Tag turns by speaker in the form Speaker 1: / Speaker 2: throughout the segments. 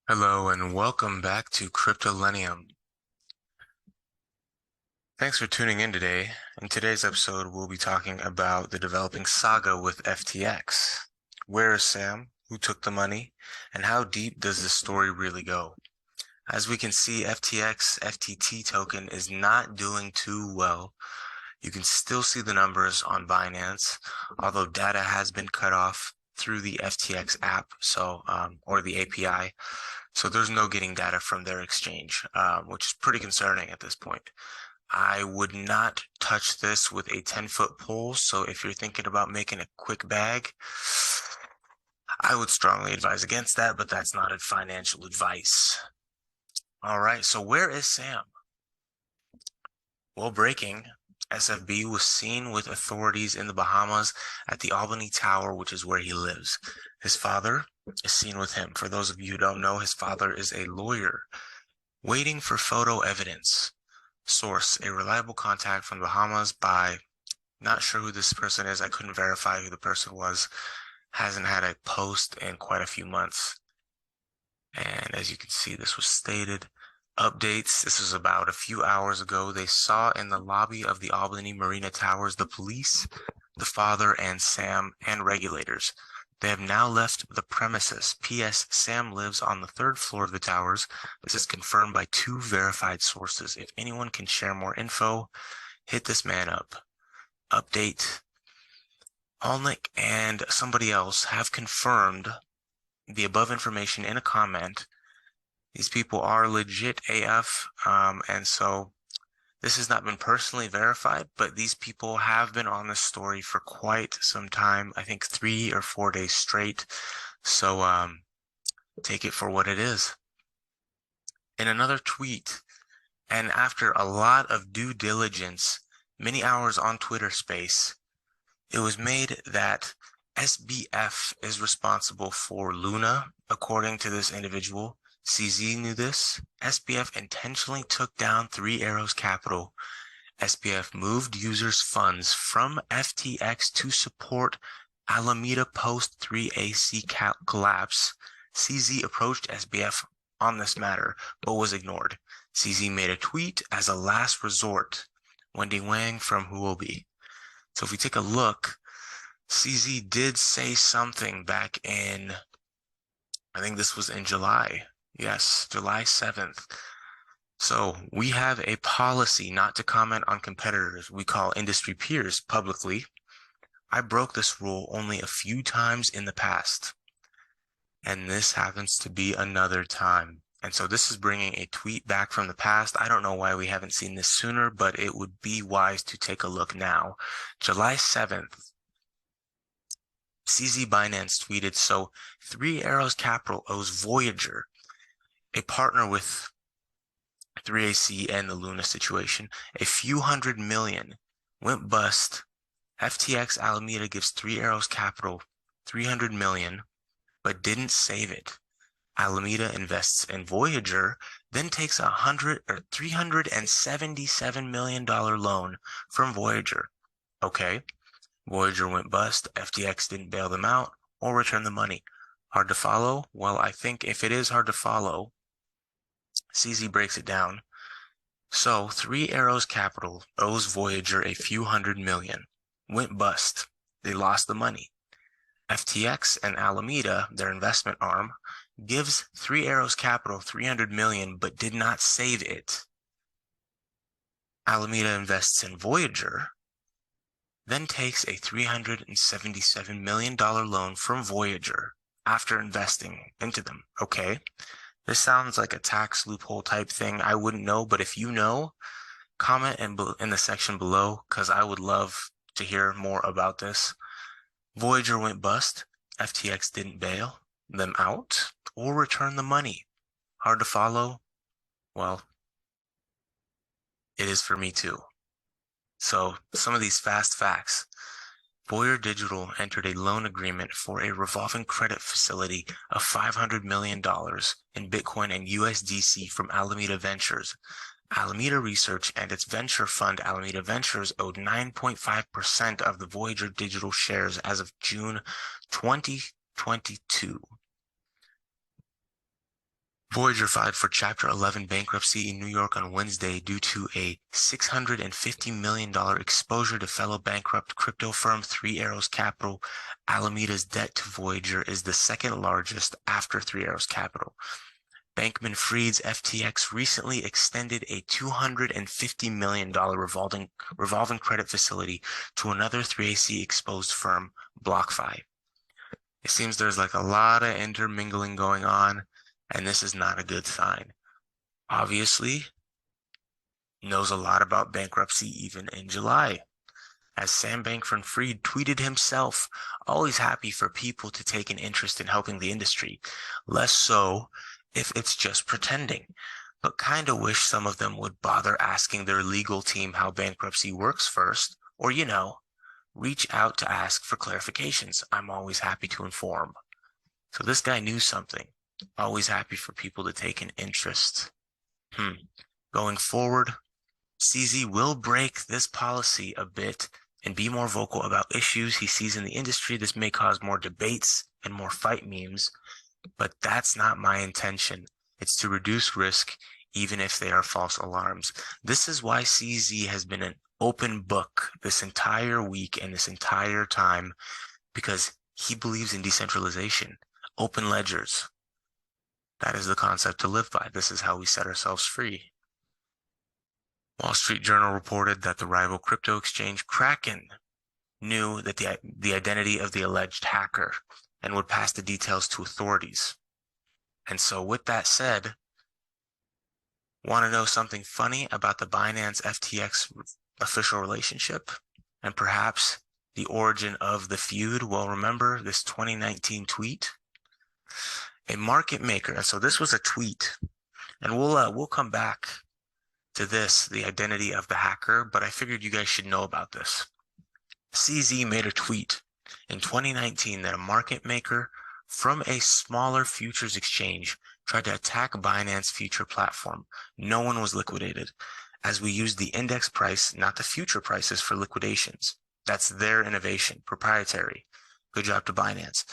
Speaker 1: Hello and welcome back to Cryptolenium. Thanks for tuning in today. In today's episode, we'll be talking about the developing saga with FTX. Where is Sam? Who took the money? And how deep does this story really go? As we can see, FTX FTT token is not doing too well. You can still see the numbers on Binance, although data has been cut off through the FTX app, or the API. So there's no getting data from their exchange, which is pretty concerning at this point. I would not touch this with a 10-foot pole. So if you're thinking about making a quick bag, I would strongly advise against that, but that's not a financial advice. All right. So where is Sam? Well, breaking. SFB was seen with authorities in the Bahamas at the Albany Tower, which is where he lives. His father is seen with him. For those of you who don't know, his father is a lawyer waiting for photo evidence. Source, a reliable contact from the Bahamas by, not sure who this person is. I couldn't verify who the person was. Hasn't had a post in quite a few months. And as you can see, this was stated. Updates. This was about a few hours ago. They saw in the lobby of the Albany Marina Towers the police, the father, and Sam, and regulators. They have now left the premises. P.S. Sam lives on the third floor of the towers. This is confirmed by two verified sources. If anyone can share more info, hit this man up. Update. Allnick and somebody else have confirmed the above information in a comment. These people are legit AF, and so this has not been personally verified, but these people have been on this story for quite some time. I think 3 or 4 days straight. So take it for what it is. In another tweet, and after a lot of due diligence, many hours on Twitter Space, it was made that SBF is responsible for Luna, according to this individual. CZ knew this. SBF intentionally took down Three Arrows Capital. SBF moved users' funds from FTX to support Alameda post 3AC collapse. CZ approached SBF on this matter, but was ignored. CZ made a tweet as a last resort. Wendy Wang from Huobi. So if we take a look, CZ did say something back in, I think this was in July. Yes, July 7th. So we have a policy not to comment on competitors we call industry peers publicly. I broke this rule only a few times in the past, and this happens to be another time. And so this is bringing a tweet back from the past. I don't know why we haven't seen this sooner, but it would be wise to take a look now. July 7th. CZ Binance tweeted, so Three Arrows Capital owes Voyager, a partner with 3AC and the Luna situation, a few $100 million, went bust. FTX Alameda gives Three Arrows Capital $300 million, but didn't save it. Alameda invests in Voyager, then takes $377 million loan from Voyager. Okay, Voyager went bust. FTX didn't bail them out or return the money. Hard to follow? Well, I think if it is hard to follow, CZ breaks it down. So Three Arrows Capital owes Voyager a few $100 million. Went bust. They lost the money. FTX and Alameda, their investment arm, gives Three Arrows Capital $300 million, but did not save it. Alameda invests in Voyager, then takes a $377 million loan from Voyager after investing into them. Okay. This sounds like a tax loophole type thing. I wouldn't know, but if you know, comment in the section below, because I would love to hear more about this. Voyager went bust. FTX didn't bail them out or return the money. Hard to follow? Well, it is for me too. So some of these fast facts. Voyager Digital entered a loan agreement for a revolving credit facility of $500 million in Bitcoin and USDC from Alameda Ventures. Alameda Research and its venture fund Alameda Ventures owed 9.5% of the Voyager Digital shares as of June 2022. Voyager filed for Chapter 11 bankruptcy in New York on Wednesday due to a $650 million exposure to fellow bankrupt crypto firm Three Arrows Capital. Alameda's debt to Voyager is the second largest after Three Arrows Capital. Bankman-Fried's FTX recently extended a $250 million revolving credit facility to another 3AC exposed firm, BlockFi. It seems there's like a lot of intermingling going on, and this is not a good sign. Obviously, knows a lot about bankruptcy even in July. As Sam Bankman-Fried tweeted himself, always happy for people to take an interest in helping the industry, less so if it's just pretending, but kind of wish some of them would bother asking their legal team how bankruptcy works first, or, reach out to ask for clarifications. I'm always happy to inform. So this guy knew something. Always happy for people to take an interest. Going forward, CZ will break this policy a bit and be more vocal about issues he sees in the industry. This may cause more debates and more fight memes, but that's not my intention. It's to reduce risk, even if they are false alarms. This is why CZ has been an open book this entire week and this entire time, because he believes in decentralization, open ledgers. That is the concept to live by. This is how we set ourselves free. Wall Street Journal reported that the rival crypto exchange Kraken knew that the identity of the alleged hacker and would pass the details to authorities. And so with that said, want to know something funny about the Binance FTX official relationship and perhaps the origin of the feud? Well, remember this 2019 tweet? A market maker, and so this was a tweet, and we'll come back to this, the identity of the hacker, but I figured you guys should know about this. CZ made a tweet in 2019 that a market maker from a smaller futures exchange tried to attack Binance future platform. No one was liquidated, as we used the index price, not the future prices, for liquidations. That's their innovation, proprietary. Good job to Binance.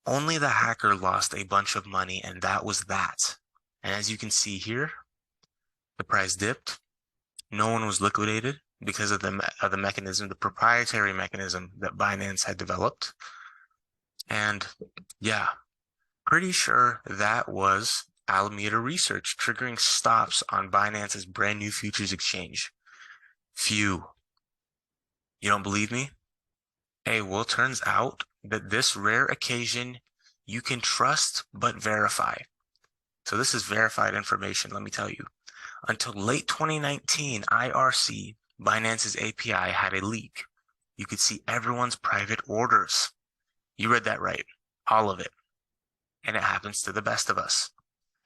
Speaker 1: Only the hacker lost a bunch of money, and that was that. And as you can see here, the price dipped. No one was liquidated because of the mechanism, the proprietary mechanism that Binance had developed. And yeah, pretty sure that was Alameda Research triggering stops on Binance's brand new futures exchange. Phew. You don't believe me? Hey, well, it turns out that this rare occasion you can trust but verify. So this is verified information, let me tell you. Until late 2019, IRC, Binance's API, had a leak. You could see everyone's private orders. You read that right. All of it. And it happens to the best of us.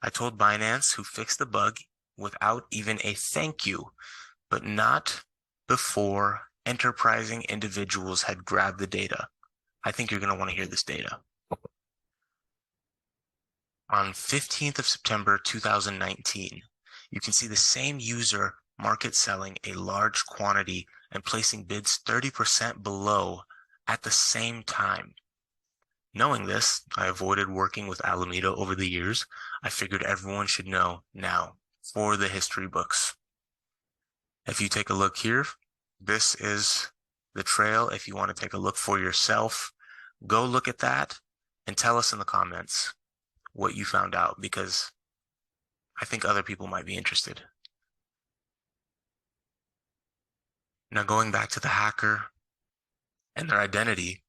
Speaker 1: I told Binance, who fixed the bug without even a thank you, but not before enterprising individuals had grabbed the data. I think you're going to want to hear this data. On 15th of September 2019, you can see the same user market selling a large quantity and placing bids 30% below at the same time. Knowing this, I avoided working with Alameda over the years. I figured everyone should know now for the history books. If you take a look here, this is the trail. If you want to take a look for yourself, go look at that and tell us in the comments what you found out, because I think other people might be interested. Now, going back to the hacker and their identity,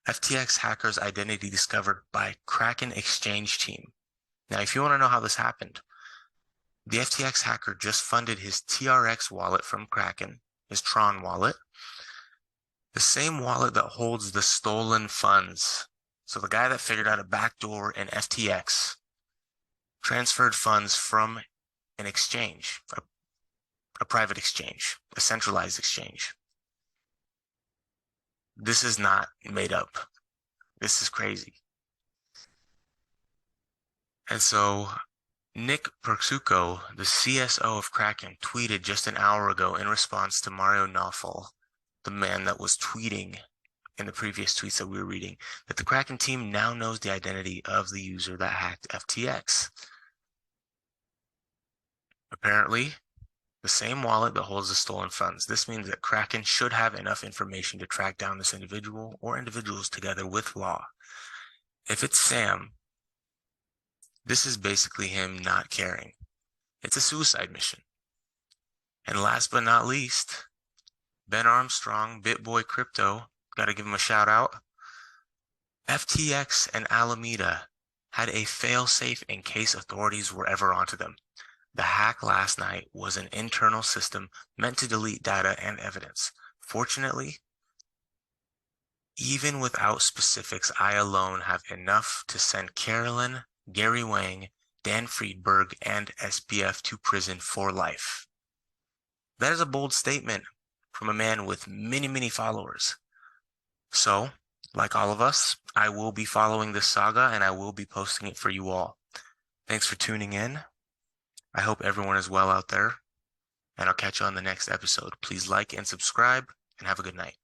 Speaker 1: FTX hacker's identity discovered by Kraken exchange team. Now, if you want to know how this happened, the FTX hacker just funded his TRX wallet from Kraken, his Tron wallet, the same wallet that holds the stolen funds. So the guy that figured out a backdoor in FTX transferred funds from an exchange, a private exchange, a centralized exchange. This is not made up. This is crazy. And so Nick Persuco, the CSO of Kraken, tweeted just an hour ago in response to Mario Nawfal, the man that was tweeting in the previous tweets that we were reading, that the Kraken team now knows the identity of the user that hacked FTX. Apparently, the same wallet that holds the stolen funds. This means that Kraken should have enough information to track down this individual or individuals together with law. If it's Sam, this is basically him not caring. It's a suicide mission. And last but not least, Ben Armstrong, BitBoy Crypto, gotta give him a shout out. FTX and Alameda had a fail-safe in case authorities were ever onto them. The hack last night was an internal system meant to delete data and evidence. Fortunately, even without specifics, I alone have enough to send Carolyn, Gary Wang, Dan Friedberg, and SBF to prison for life. That is a bold statement from a man with many, many followers. So, like all of us, I will be following this saga and I will be posting it for you all. Thanks for tuning in. I hope everyone is well out there, and I'll catch you on the next episode. Please like and subscribe, and have a good night.